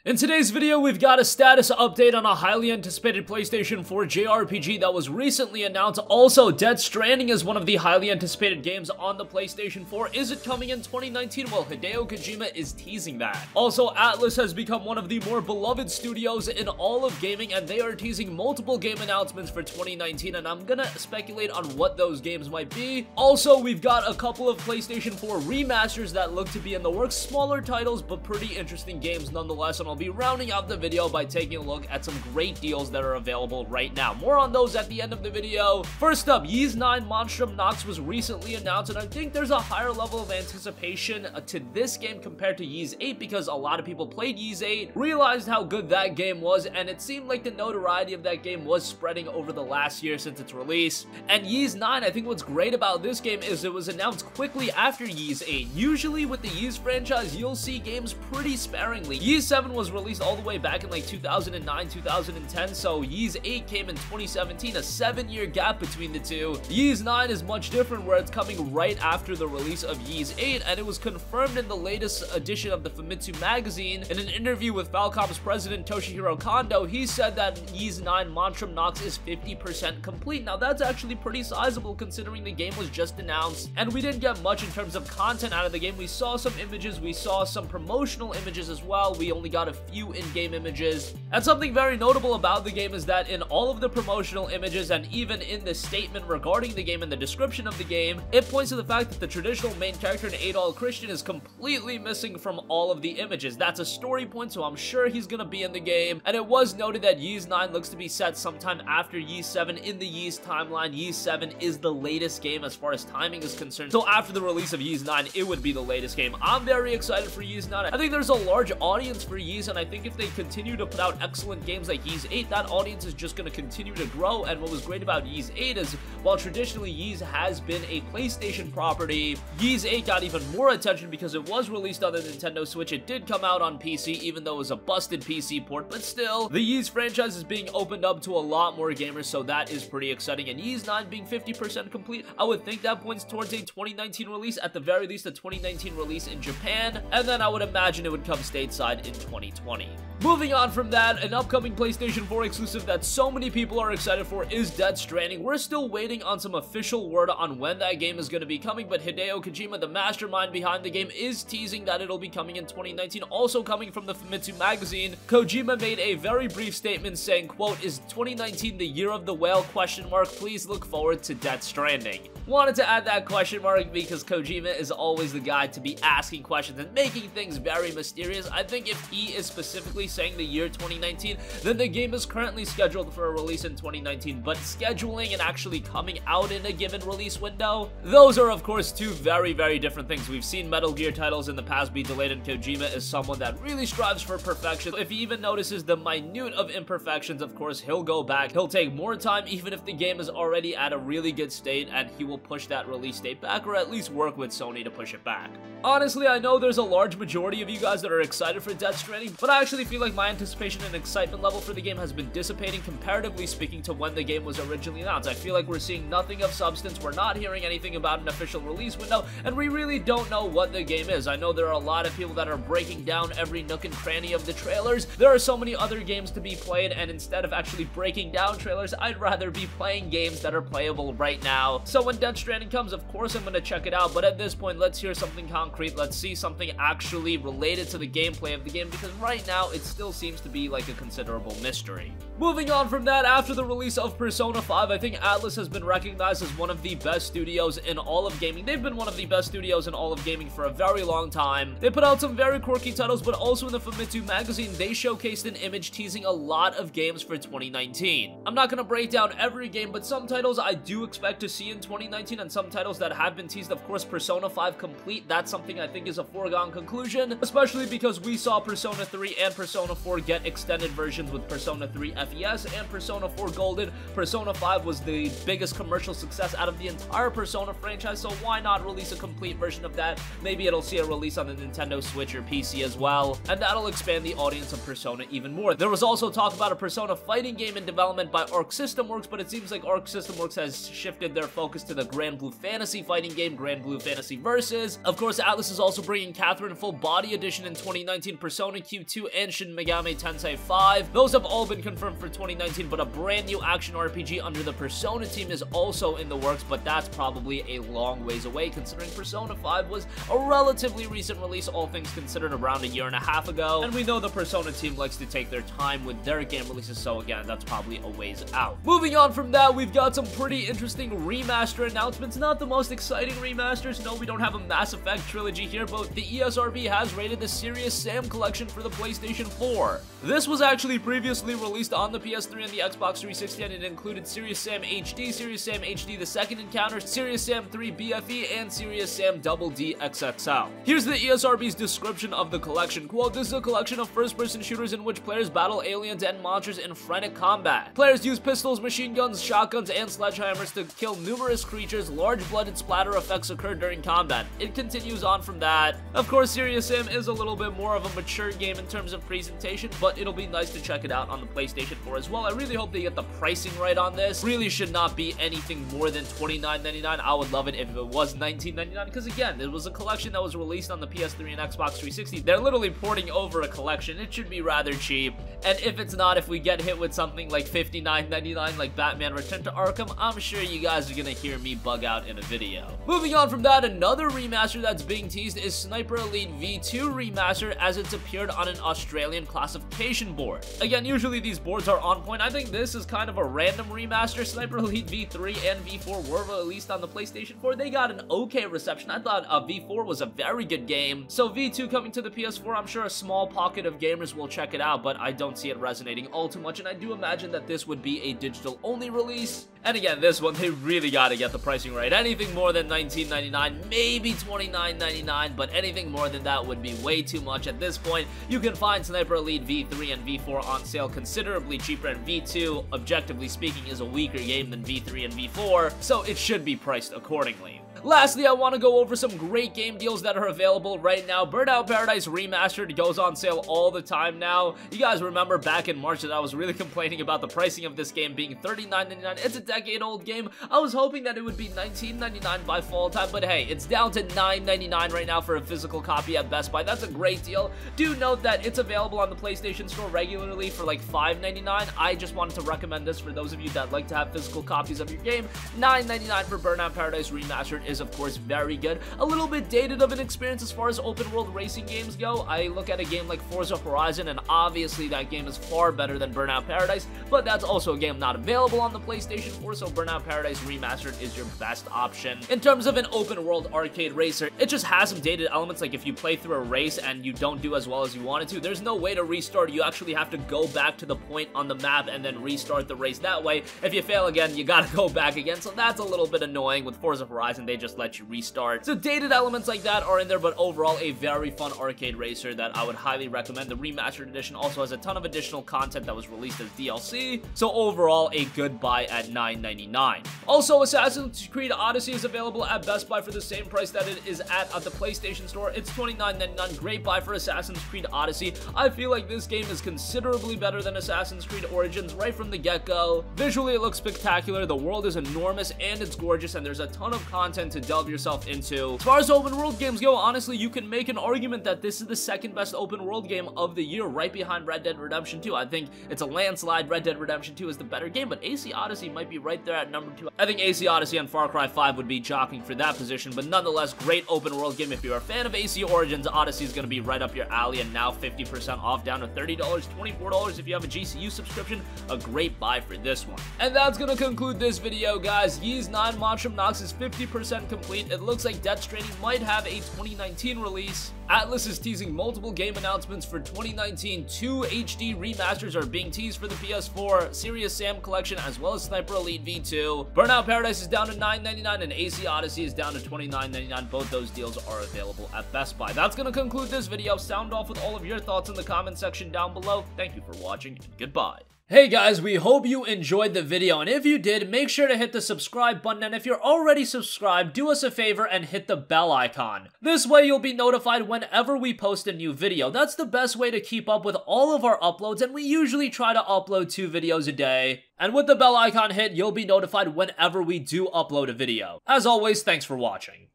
In today's video, we've got a status update on a highly anticipated PlayStation 4 JRPG that was recently announced. Also, Death Stranding is one of the highly anticipated games on the PlayStation 4. Is it coming in 2019? Well, Hideo Kojima is teasing that. Also, Atlus has become one of the more beloved studios in all of gaming, and they are teasing multiple game announcements for 2019, and I'm gonna speculate on what those games might be. Also, we've got a couple of PlayStation 4 remasters that look to be in the works. Smaller titles, but pretty interesting games nonetheless, and I'll be rounding out the video by taking a look at some great deals that are available right now. More on those at the end of the video. First up, Ys 9 Monstrum Nox was recently announced, and I think there's a higher level of anticipation to this game compared to Ys 8 because a lot of people played Ys 8, realized how good that game was, and it seemed like the notoriety of that game was spreading over the last year since its release. And Ys 9, I think what's great about this game is it was announced quickly after Ys 8. Usually with the Ys franchise, you'll see games pretty sparingly. Ys 7 was released all the way back in like 2009, 2010, so Ys 8 came in 2017, a 7-year gap between the two. Ys 9 is much different where it's coming right after the release of Ys 8, and it was confirmed in the latest edition of the Famitsu magazine. In an interview with Falcom's president Toshihiro Kondo, he said that Ys 9 Monstrum Nox is 50% complete. Now that's actually pretty sizable considering the game was just announced, and we didn't get much in terms of content out of the game. We saw some images, we saw some promotional images as well. We only got a few in-game images. And something very notable about the game is that in all of the promotional images and even in the statement regarding the game and the description of the game, it points to the fact that the traditional main character in Adol Christian is completely missing from all of the images. That's a story point, so I'm sure he's gonna be in the game. And it was noted that Ys 9 looks to be set sometime after Ys 7 in the Ys timeline. Ys 7 is the latest game as far as timing is concerned, so after the release of Ys 9, it would be the latest game. I'm very excited for Ys 9. I think there's a large audience for Ys, and I think if they continue to put out excellent games like Ys 8, that audience is just going to continue to grow. And what was great about Ys 8 is, while traditionally Ys has been a PlayStation property, Ys 8 got even more attention because it was released on the Nintendo Switch. It did come out on PC, even though it was a busted PC port, but still, the Ys franchise is being opened up to a lot more gamers, so that is pretty exciting. And Ys 9 being 50% complete, I would think that points towards a 2019 release, at the very least a 2019 release in Japan, and then I would imagine it would come stateside in 2020. Moving on from that, an upcoming PlayStation 4 exclusive that so many people are excited for is Death Stranding. We're still waiting on some official word on when that game is going to be coming, but Hideo Kojima, the mastermind behind the game, is teasing that it'll be coming in 2019. Also coming from the Famitsu magazine, Kojima made a very brief statement saying, quote, "Is 2019 the year of the whale? Question mark. Please look forward to Death Stranding." Wanted to add that question mark because Kojima is always the guy to be asking questions and making things very mysterious. I think if he is specifically saying the year 2019, then the game is currently scheduled for a release in 2019, but scheduling and actually coming out in a given release window, those are of course two very, very different things. We've seen Metal Gear titles in the past be delayed, and Kojima is someone that really strives for perfection. If he even notices the minute of imperfections, of course, he'll go back. He'll take more time even if the game is already at a really good state, and he will push that release date back, or at least work with Sony to push it back. Honestly, I know there's a large majority of you guys that are excited for Death Stranding, but I actually feel like my anticipation and excitement level for the game has been dissipating comparatively speaking to when the game was originally announced. I feel like we're seeing nothing of substance, we're not hearing anything about an official release window, and we really don't know what the game is. I know there are a lot of people that are breaking down every nook and cranny of the trailers. There are so many other games to be played, and instead of actually breaking down trailers, I'd rather be playing games that are playable right now. So when Death Stranding comes, of course I'm going to check it out, but at this point, let's hear something concrete. Let's see something actually related to the gameplay of the game, because right now it still seems to be like a considerable mystery. Moving on from that, after the release of Persona 5, I think Atlus has been recognized as one of the best studios in all of gaming. They've been one of the best studios in all of gaming for a very long time. They put out some very quirky titles, but also in the Famitsu magazine, they showcased an image teasing a lot of games for 2019. I'm not going to break down every game, but some titles I do expect to see in 2019, and some titles that have been teased. Of course, Persona 5 Complete, that's something I think is a foregone conclusion, especially because we saw Persona 3 and Persona 4 get extended versions with Persona 3 FES and Persona 4 Golden. Persona 5 was the biggest commercial success out of the entire Persona franchise, so why not release a complete version of that? Maybe it'll see a release on the Nintendo Switch or PC as well, and that'll expand the audience of Persona even more. There was also talk about a Persona fighting game in development by Arc System Works, but it seems like Arc System Works has shifted their focus to the Grand Blue Fantasy fighting game, Grand Blue Fantasy Versus. Of course, Atlus is also bringing Catherine Full Body Edition in 2019, Persona Q2, and Shin Megami Tensei 5. Those have all been confirmed for 2019, but a brand new action RPG under the Persona team is also in the works, but that's probably a long ways away considering Persona 5 was a relatively recent release, all things considered, around a year and a half ago, and we know the Persona team likes to take their time with their game releases, so again, that's probably a ways out. Moving on from that, we've got some pretty interesting remaster announcements. Not the most exciting remasters. No, we don't have a Mass Effect trilogy here, but the ESRB has rated the Serious Sam collection for the PlayStation 4. This was actually previously released on the PS3 and the Xbox 360, and it included Serious Sam HD, Serious Sam HD The Second Encounter, Serious Sam 3 BFE, and Serious Sam Double D XXL. Here's the ESRB's description of the collection. Quote, "This is a collection of first-person shooters in which players battle aliens and monsters in frenetic combat. Players use pistols, machine guns, shotguns, and sledgehammers to kill numerous creatures. Large blooded splatter effects occur during combat." It continues on from that. Of course, Serious Sam is a little bit more of a mature game in terms of presentation, but it'll be nice to check it out on the PlayStation 4 as well. I really hope they get the pricing right on this. Really should not be anything more than $29.99. I would love it if it was $19.99, because again, it was a collection that was released on the PS3 and Xbox 360. They're literally porting over a collection. It should be rather cheap, and if it's not, if we get hit with something like $59.99 like Batman Return to Arkham, I'm sure you guys are gonna hear me bug out in a video. Moving on from that, another remaster that's being teased is Sniper Elite V2 Remastered, as it's appeared on an Australian classification board. Again, usually these boards are on point. I think this is kind of a random remaster. Sniper Elite V3 and V4 were released on the PlayStation 4. They got an okay reception. I thought V4 was a very good game. So V2 coming to the PS4, I'm sure a small pocket of gamers will check it out, but I don't see it resonating all too much, and I do imagine that this would be a digital-only release. And again, this one, they really gotta get the pricing right. Anything more than $19.99, maybe $29.99, but anything more than that would be way too much at this point. You can find Sniper Elite V3 and V4 on sale considerably cheaper, and V2, objectively speaking, is a weaker game than V3 and V4, so it should be priced accordingly. Lastly, I want to go over some great game deals that are available right now. Burnout Paradise Remastered goes on sale all the time now. You guys remember back in March that I was really complaining about the pricing of this game being $39.99. It's a decade-old game. I was hoping that it would be $19.99 by fall time, but hey, it's down to $9.99 right now for a physical copy at Best Buy. That's a great deal. Do note that it's available on the PlayStation Store regularly for like $5.99. I just wanted to recommend this for those of you that like to have physical copies of your game. $9.99 for Burnout Paradise Remastered is of course very good. A little bit dated of an experience as far as open world racing games go. I look at a game like Forza Horizon, and obviously that game is far better than Burnout Paradise, but that's also a game not available on the PlayStation 4, so Burnout Paradise Remastered is your best option. In terms of an open world arcade racer, it just has some dated elements. Like if you play through a race and you don't do as well as you wanted to, there's no way to restart. You actually have to go back to the point on the map and then restart the race that way. If you fail again, you gotta go back again, so that's a little bit annoying. With Forza Horizon, they just let you restart. So dated elements like that are in there, but overall a very fun arcade racer that I would highly recommend. The Remastered Edition also has a ton of additional content that was released as DLC, so overall a good buy at $9.99. Also, Assassin's Creed Odyssey is available at Best Buy for the same price that it is at the PlayStation Store. It's $29.99. Great buy for Assassin's Creed Odyssey. I feel like this game is considerably better than Assassin's Creed Origins right from the get-go. Visually, it looks spectacular. The world is enormous and it's gorgeous, and there's a ton of content to delve yourself into. As far as open world games go, honestly, you can make an argument that this is the second best open world game of the year, right behind Red Dead Redemption 2. I think it's a landslide. Red Dead Redemption 2 is the better game, but AC Odyssey might be right there at number 2. I think AC Odyssey and Far Cry 5 would be jockeying for that position, but nonetheless, great open world game. If you're a fan of AC Origins, Odyssey is going to be right up your alley, and now 50% off, down to $30, $24 if you have a GCU subscription. A great buy for this one. And that's going to conclude this video, guys. Ys 9 Monstrum Nox is 50% complete. It looks like Death Stranding might have a 2019 release. Atlus is teasing multiple game announcements for 2019. 2 HD remasters are being teased for the PS4, Serious Sam Collection, as well as Sniper Elite V2. Burnout Paradise is down to $9.99 and AC Odyssey is down to $29.99. Both those deals are available at Best Buy. That's going to conclude this video. Sound off with all of your thoughts in the comment section down below. Thank you for watching, and goodbye. Hey guys, we hope you enjoyed the video, and if you did, make sure to hit the subscribe button, and if you're already subscribed, do us a favor and hit the bell icon. This way you'll be notified whenever we post a new video. That's the best way to keep up with all of our uploads, and we usually try to upload 2 videos a day. And with the bell icon hit, you'll be notified whenever we do upload a video. As always, thanks for watching.